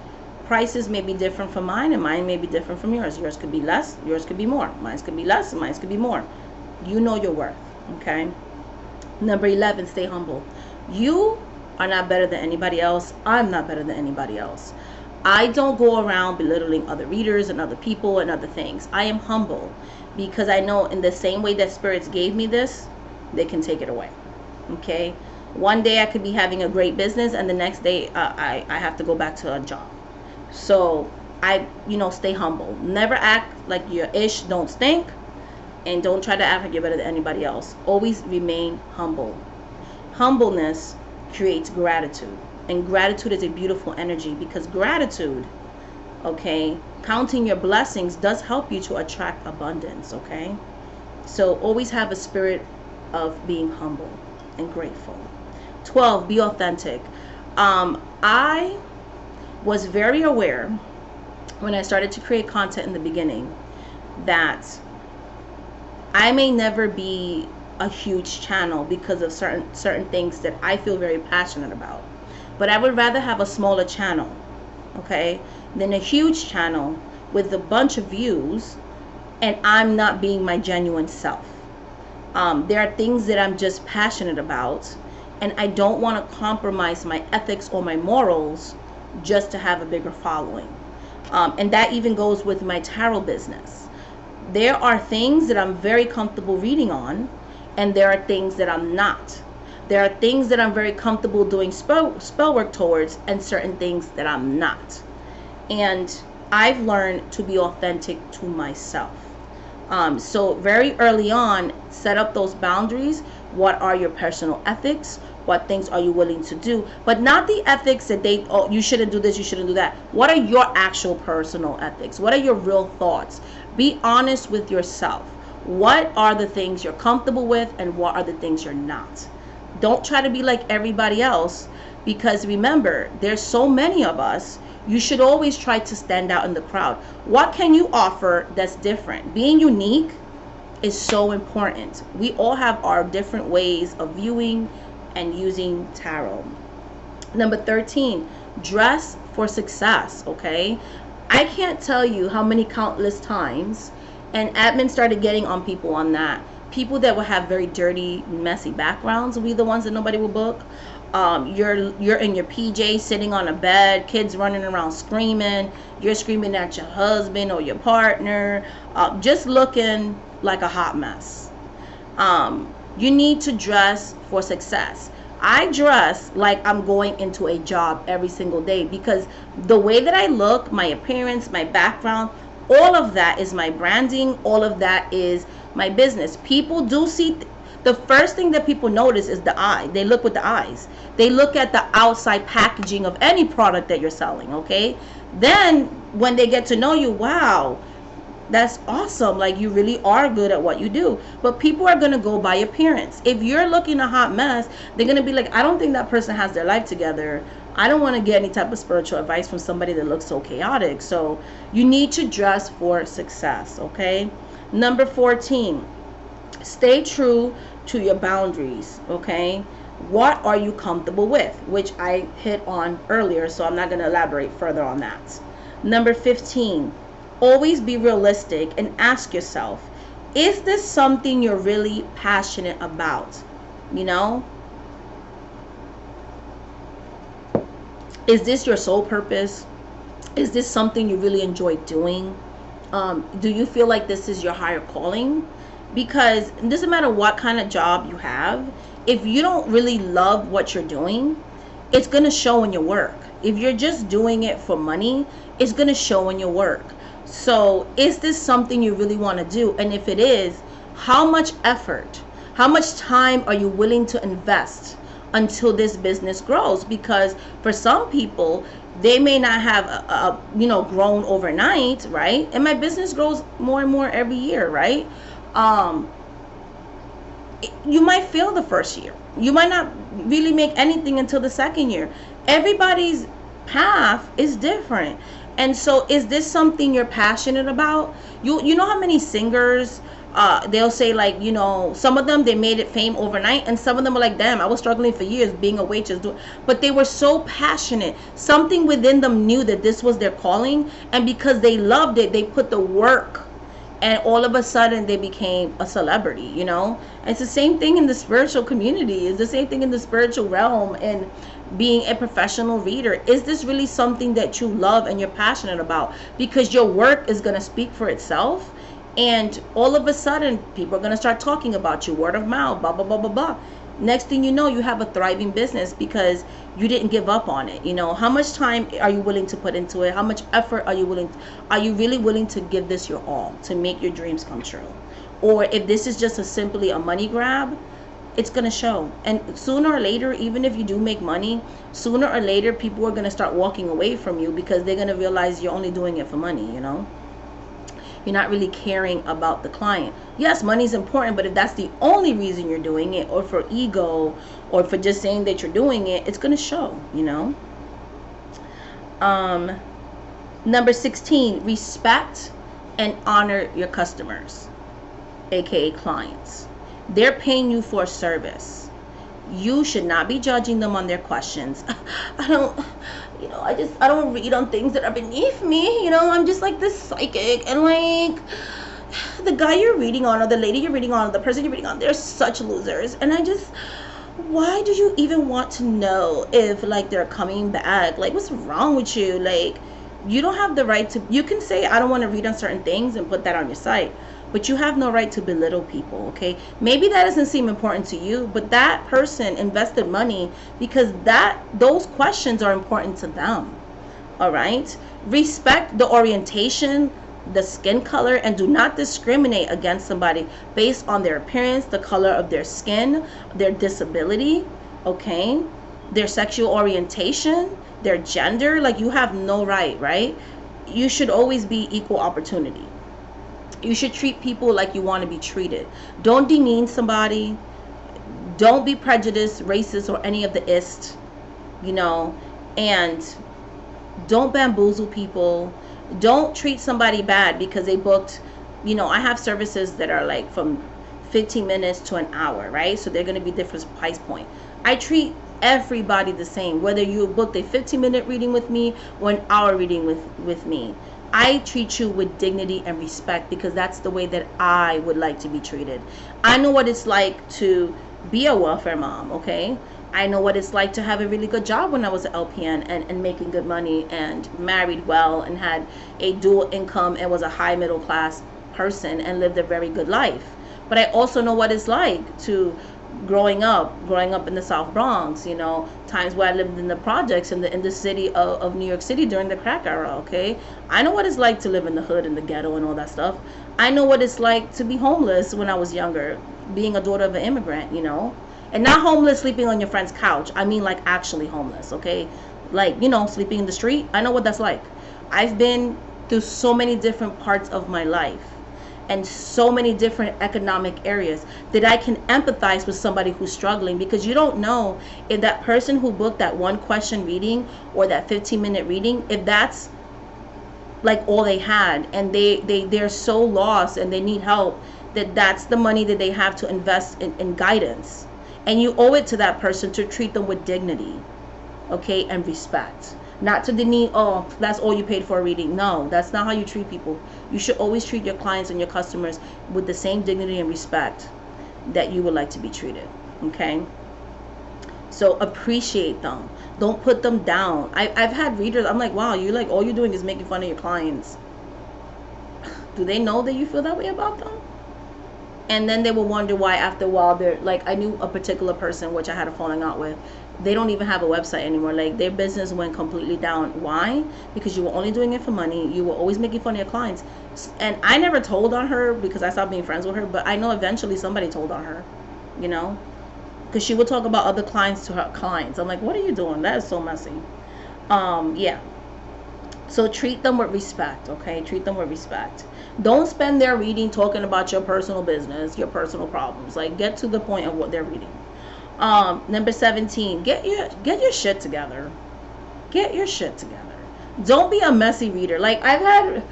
prices may be different from mine, and mine may be different from yours. Yours could be less, yours could be more. Mine could be less, and mine could be more. You know your worth, okay? Number 11, stay humble. You are not better than anybody else. I'm not better than anybody else. I don't go around belittling other readers and other people and other things. I am humble because I know in the same way that spirits gave me this, they can take it away. Okay? One day I could be having a great business, and the next day I have to go back to a job. So I, you know, stay humble. Never act like your ish don't stink, and don't try to act like you're better than anybody else. Always remain humble. Humbleness creates gratitude, and gratitude is a beautiful energy, because gratitude, okay, counting your blessings does help you to attract abundance, okay? So always have a spirit of being humble and grateful. 12, be authentic. I was very aware when I started to create content in the beginning that I may never be a huge channel because of certain things that I feel very passionate about. but I would rather have a smaller channel, okay, than a huge channel with a bunch of views and I'm not being my genuine self. There are things that I'm just passionate about, and I don't want to compromise my ethics or my morals just to have a bigger following. And that even goes with my tarot business. There are things that I'm very comfortable reading on, and there are things that I'm not. There are things that I'm very comfortable doing spell work towards, and certain things that I'm not. And I've learned to be authentic to myself. So very early on, set up those boundaries. What are your personal ethics? What things are you willing to do? But not the ethics that you shouldn't do this, you shouldn't do that. What are your actual personal ethics? What are your real thoughts? Be honest with yourself. What are the things you're comfortable with, and what are the things you're not? Don't try to be like everybody else, because remember, there's so many of us. You should always try to stand out in the crowd. What can you offer that's different? Being unique is so important. We all have our different ways of viewing and using tarot. Number 13, dress for success, okay? I can't tell you how many countless times, and admin started getting on people on that. People that will have very dirty, messy backgrounds will be the ones that nobody will book. You're in your PJs sitting on a bed, kids running around screaming, you're screaming at your husband or your partner, just looking like a hot mess. You need to dress for success. I dress like I'm going into a job every single day, because the way that I look, my appearance, my background, all of that is my branding, all of that is my business. People do see the first thing that people notice is the eye. They look with the eyes. They look at the outside packaging of any product that you're selling, okay? Then when they get to know you, wow, that's awesome. Like, you really are good at what you do. But people are going to go by appearance. If you're looking a hot mess, they're going to be like, I don't think that person has their life together. I don't want to get any type of spiritual advice from somebody that looks so chaotic. So you need to dress for success, okay? Number 14, stay true to your boundaries, okay? What are you comfortable with? Which I hit on earlier, so I'm not going to elaborate further on that. Number 15, always be realistic and ask yourself, is this something you're really passionate about? You know? Is this your sole purpose? Is this something you really enjoy doing? Do you feel like this is your higher calling? Because it doesn't matter what kind of job you have, if you don't really love what you're doing, it's going to show in your work. If you're just doing it for money, it's going to show in your work. So is this something you really want to do? And if it is, how much effort, how much time are you willing to invest until this business grows? Because for some people, they may not have grown overnight, right? And my business grows more and more every year, right? You might fail the first year. You might not really make anything until the second year. Everybody's path is different. And so is this something you're passionate about? You know how many singers, they'll say, like, you know, some of them, they made it fame overnight, and some of them are like, damn, I was struggling for years being a waitress. But they were so passionate. Something within them knew that this was their calling, and because they loved it, they put the work, and all of a sudden they became a celebrity, you know? And it's the same thing in the spiritual community. It's the same thing in the spiritual realm and being a professional reader. Is this really something that you love and you're passionate about? Because your work is going to speak for itself, and all of a sudden people are going to start talking about you, word of mouth, blah, blah, blah, blah, blah. Next thing you know, you have a thriving business because you didn't give up on it. You know, how much time are you willing to put into it? How much effort are you really willing to give this your all to make your dreams come true? Or if this is just simply a money grab, it's going to show. And sooner or later, even if you do make money, sooner or later people are going to start walking away from you because they're going to realize you're only doing it for money, you know? You're not really caring about the client. Yes, money's important, but if that's the only reason you're doing it, or for ego, or for just saying that you're doing it, it's going to show, you know? Number 16, respect and honor your customers, aka clients. They're paying you for a service. You should not be judging them on their questions. I don't, I don't read on things that are beneath me. I'm just like this psychic, and like the guy you're reading on, or the lady you're reading on, or the person you're reading on, they're such losers. And why do you even want to know if like they're coming back? Like, what's wrong with you? Like, you don't have the right to, you can say I don't want to read on certain things and put that on your site, but you have no right to belittle people. Okay, maybe that doesn't seem important to you, but that person invested money because those questions are important to them. All right, respect the orientation, the skin color, and do not discriminate against somebody based on their appearance, the color of their skin, their disability, okay, their sexual orientation, their gender. Like, you have no right? You should always be equal opportunity. You should treat people like you want to be treated. Don't demean somebody. Don't be prejudiced, racist, or any of the ist, and don't bamboozle people. Don't treat somebody bad because they booked, I have services that are like from 15 minutes to an hour, right? So they're going to be different price point. I treat everybody the same, whether you booked a 15-minute reading with me or an hour reading with me. I treat you with dignity and respect because that's the way that I would like to be treated. I know what it's like to be a welfare mom, okay? I know what it's like to have a really good job when I was an LPN and making good money and married well and had a dual income and was a high middle class person and lived a very good life. But I also know what it's like to growing up in the South Bronx, times where I lived in the projects in the city of New York City during the crack era, okay? I know what it's like to live in the hood and the ghetto and all that stuff. I know what it's like to be homeless when I was younger, being a daughter of an immigrant, and not homeless sleeping on your friend's couch. I mean like actually homeless, okay? Like, sleeping in the street. I know what that's like. I've been through so many different parts of my life and so many different economic areas that I can empathize with somebody who's struggling, because you don't know if that person who booked that one question reading or that 15-minute reading, if that's like all they had and they're so lost and they need help, that's the money that they have to invest in guidance. And you owe it to that person to treat them with dignity, okay, and respect. Not to demean, oh, that's all you paid for a reading. No, that's not how you treat people. You should always treat your clients and your customers with the same dignity and respect that you would like to be treated, okay? So appreciate them. Don't put them down. I've had readers, I'm like, wow, you're like, all you're doing is making fun of your clients. Do they know that you feel that way about them? And then they will wonder why after a while they're like, I knew a particular person which I had a falling out with. They don't even have a website anymore. Like, their business went completely down. Why? Because you were only doing it for money. You were always making fun of your clients. And I never told on her because I stopped being friends with her, but I know eventually somebody told on her, because she would talk about other clients to her clients. I'm like, what are you doing? That is so messy. Yeah. So treat them with respect, okay? Treat them with respect. Don't spend their reading talking about your personal business, your personal problems. Like, get to the point of what they're reading. Number 17, get your shit together. Get your shit together. Don't be a messy reader. Like, I've had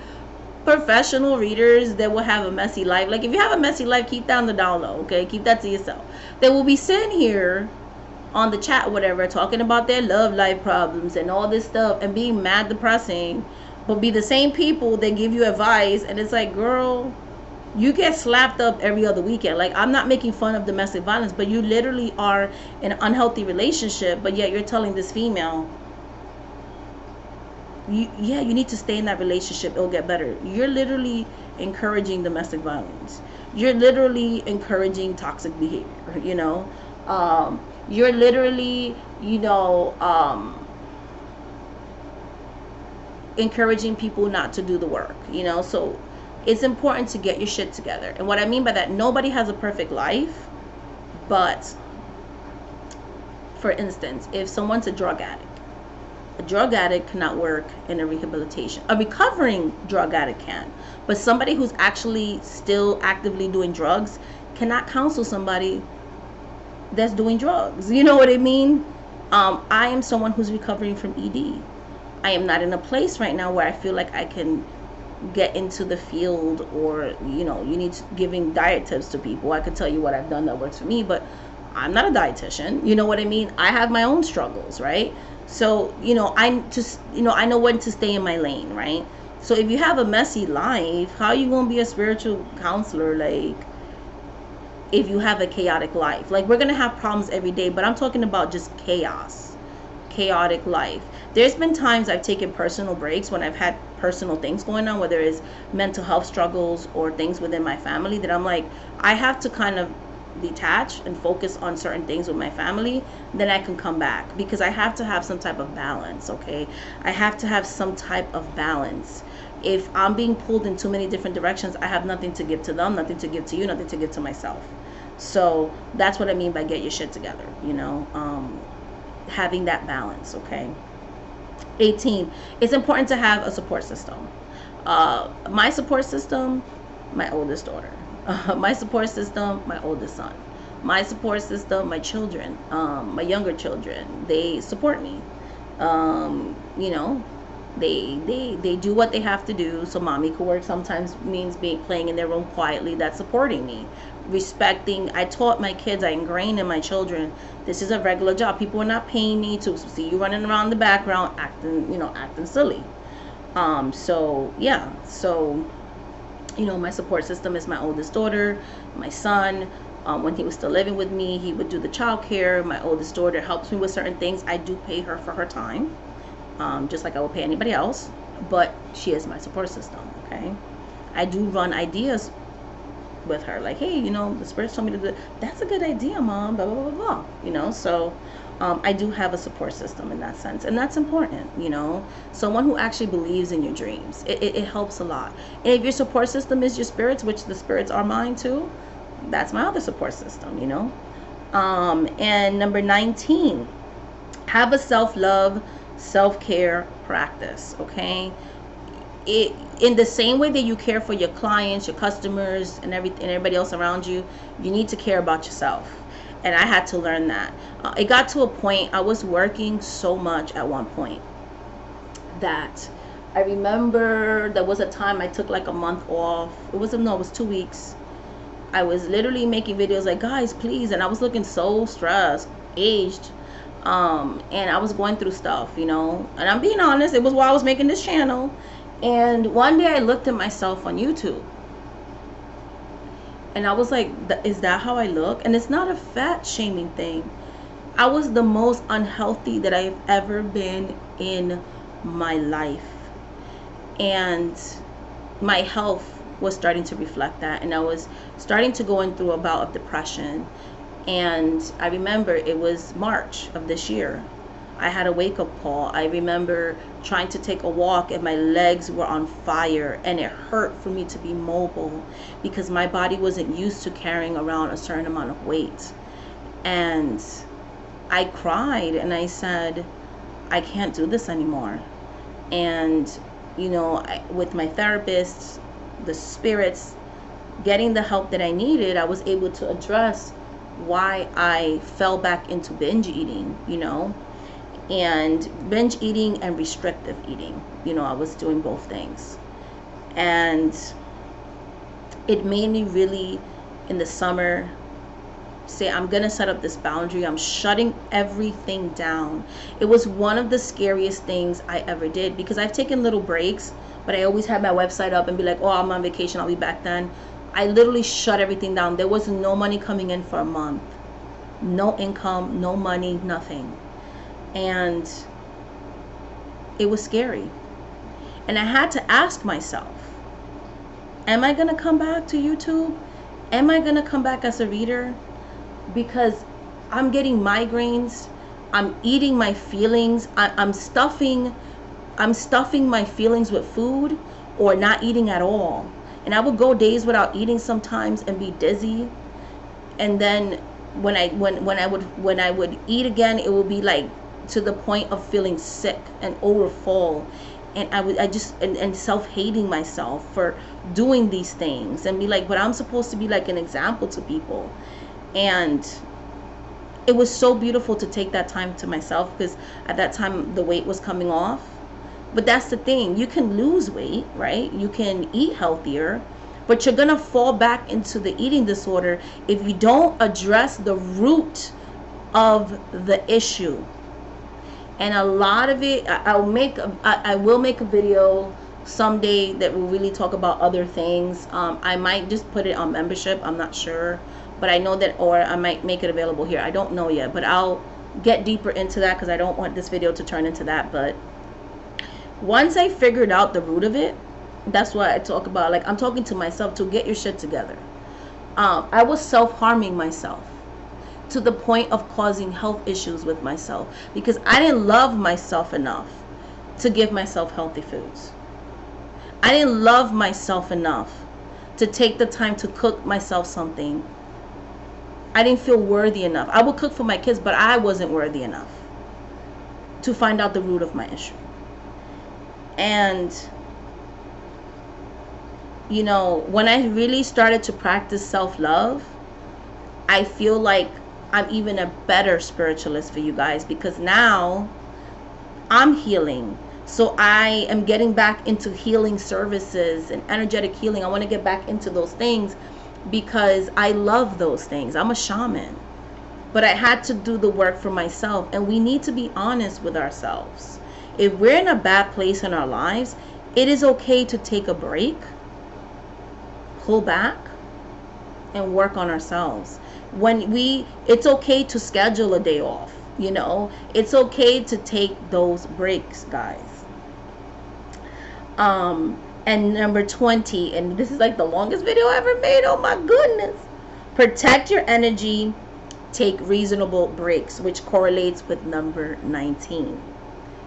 professional readers that will have a messy life. Like, if you have a messy life, keep that on the down low, okay? Keep that to yourself. They will be sitting here on the chat or whatever talking about their love life problems and all this stuff and being mad depressing, but be the same people that give you advice, and it's like, girl, you get slapped up every other weekend. Like, I'm not making fun of domestic violence, but you literally are in an unhealthy relationship, but yet you're telling this female, you need to stay in that relationship, it'll get better. You're literally encouraging domestic violence. You're literally encouraging toxic behavior, you're literally, encouraging people not to do the work, so it's important to get your shit together. And what I mean by that, nobody has a perfect life, but for instance, if someone's a drug addict cannot work in a rehabilitation. A recovering drug addict can, but somebody who's actually still actively doing drugs cannot counsel somebody that's doing drugs. You know what I mean? I am someone who's recovering from ED. I am not in a place right now where I feel like I can get into the field, or you need giving diet tips to people. I could tell you what I've done that works for me, but I'm not a dietitian. You know what I mean? I have my own struggles, right? So, I know when to stay in my lane, right? So if you have a messy life, how are you going to be a spiritual counselor? Like, if you have a chaotic life, like, we're going to have problems every day, but I'm talking about just chaotic life. There's been times I've taken personal breaks when I've had personal things going on, whether it's mental health struggles or things within my family, that I'm like, I have to kind of detach and focus on certain things with my family, then I can come back, because I have to have some type of balance. Okay, I have to have some type of balance. If I'm being pulled in too many different directions, I have nothing to give to them, nothing to give to you, nothing to give to myself. So that's what I mean by get your shit together, having that balance. Okay. 18, it's important to have a support system. My support system, my oldest daughter. My support system, my oldest son. My support system, my children, my younger children. They support me. They do what they have to do. So mommy could work sometimes means playing in their room quietly. That's supporting me. Respecting. I taught my kids, I ingrained in my children, this is a regular job. People are not paying me to see you running around the background acting silly. So yeah. So my support system is my oldest daughter, my son. When he was still living with me, he would do the child care. My oldest daughter helps me with certain things. I do pay her for her time, just like I would pay anybody else, but she is my support system. Okay, I do run ideas with her, like, hey, the spirits told me to do, that's a good idea, mom, blah blah blah blah. So I do have a support system in that sense, and that's important. Someone who actually believes in your dreams, it helps a lot. And if your support system is your spirits, which the spirits are mine too, that's my other support system. And number 19, have a self-love, self-care practice. Okay, in the same way that you care for your clients, your customers, and everybody else around you, you need to care about yourself. And I had to learn that. It got to a point, I was working so much at one point that I remember there was a time I took like a month off. It was 2 weeks. I was literally making videos like, guys, please. And I was looking so stressed, aged. And I was going through stuff, and I'm being honest, it was while I was making this channel. And one day I looked at myself on YouTube, and I was like, is that how I look? And it's not a fat shaming thing. I was the most unhealthy that I've ever been in my life. And my health was starting to reflect that. And I was starting to go through a bout of depression. And I remember it was March of this year. I had a wake-up call. I remember trying to take a walk and my legs were on fire, and it hurt for me to be mobile because my body wasn't used to carrying around a certain amount of weight. And I cried and I said, I can't do this anymore. And with my therapist, the spirits, getting the help that I needed, I was able to address why I fell back into binge eating, and binge eating and restrictive eating. I was doing both things. And it made me really, in the summer, say, I'm gonna set up this boundary. I'm shutting everything down. It was one of the scariest things I ever did, because I've taken little breaks, but I always had my website up and be like, oh, I'm on vacation, I'll be back then. I literally shut everything down. There was no money coming in for a month. No income, no money, nothing. And it was scary. And I had to ask myself, am I gonna come back to YouTube? Am I gonna come back as a reader? Because I'm getting migraines, I'm eating my feelings, I'm stuffing my feelings with food, or not eating at all. And I would go days without eating sometimes and be dizzy. And then when I would eat again, it would be like to the point of feeling sick and overfull. And I just self-hating myself for doing these things, and be like, but I'm supposed to be like an example to people. And it was so beautiful to take that time to myself, because at that time the weight was coming off. But that's the thing, you can lose weight, right? You can eat healthier, But you're gonna fall back into the eating disorder if you don't address the root of the issue. And a lot of it, I will make a video someday that will really talk about other things. I might just put it on membership, I'm not sure, but I know that, or I might make it available here, I don't know yet, but I'll get deeper into that because I don't want this video to turn into that. But once I figured out the root of it, that's why I talk about, like, I'm talking to myself to get your shit together. I was self-harming myself to the point of causing health issues with myself because I didn't love myself enough to give myself healthy foods. I didn't love myself enough to take the time to cook myself something. I didn't feel worthy enough. I would cook for my kids, but I wasn't worthy enough to find out the root of my issue. And you know, when I really started to practice self-love, I feel like I'm even a better spiritualist for you guys because now I'm healing. So I am getting back into healing services and energetic healing. I want to get back into those things because I love those things. I'm a shaman. But I had to do the work for myself, and we need to be honest with ourselves. If we're in a bad place in our lives, it is okay to take a break, pull back, and work on ourselves. It's okay to schedule a day off, you know. It's okay to take those breaks, guys. And number 20, and this is like the longest video I ever made, oh my goodness. Protect your energy, take reasonable breaks, which correlates with number 19.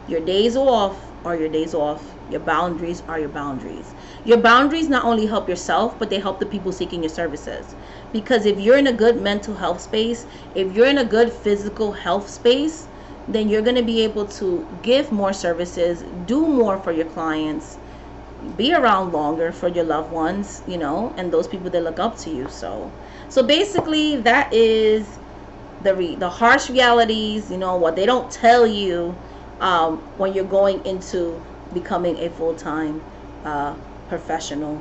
Your days off are your days off. Your boundaries are your boundaries. Your boundaries not only help yourself, but they help the people seeking your services. Because if you're in a good mental health space, if you're in a good physical health space, then you're going to be able to give more services, do more for your clients, be around longer for your loved ones, you know, and those people that look up to you. So basically that is the harsh realities, you know, what they don't tell you when you're going into becoming a full-time professional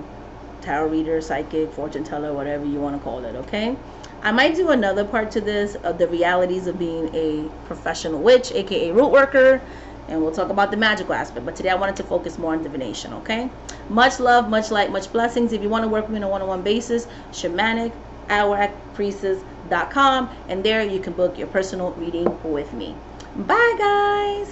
tarot reader, psychic, fortune teller, whatever you want to call it. Okay, I might do another part to this of the realities of being a professional witch, aka root worker, and we'll talk about the magical aspect. But today I wanted to focus more on divination. Okay, much love, much light, much blessings. If you want to work with me on a one-on-one basis, shamanic@priestess.com, and there you can book your personal reading with me. Bye guys.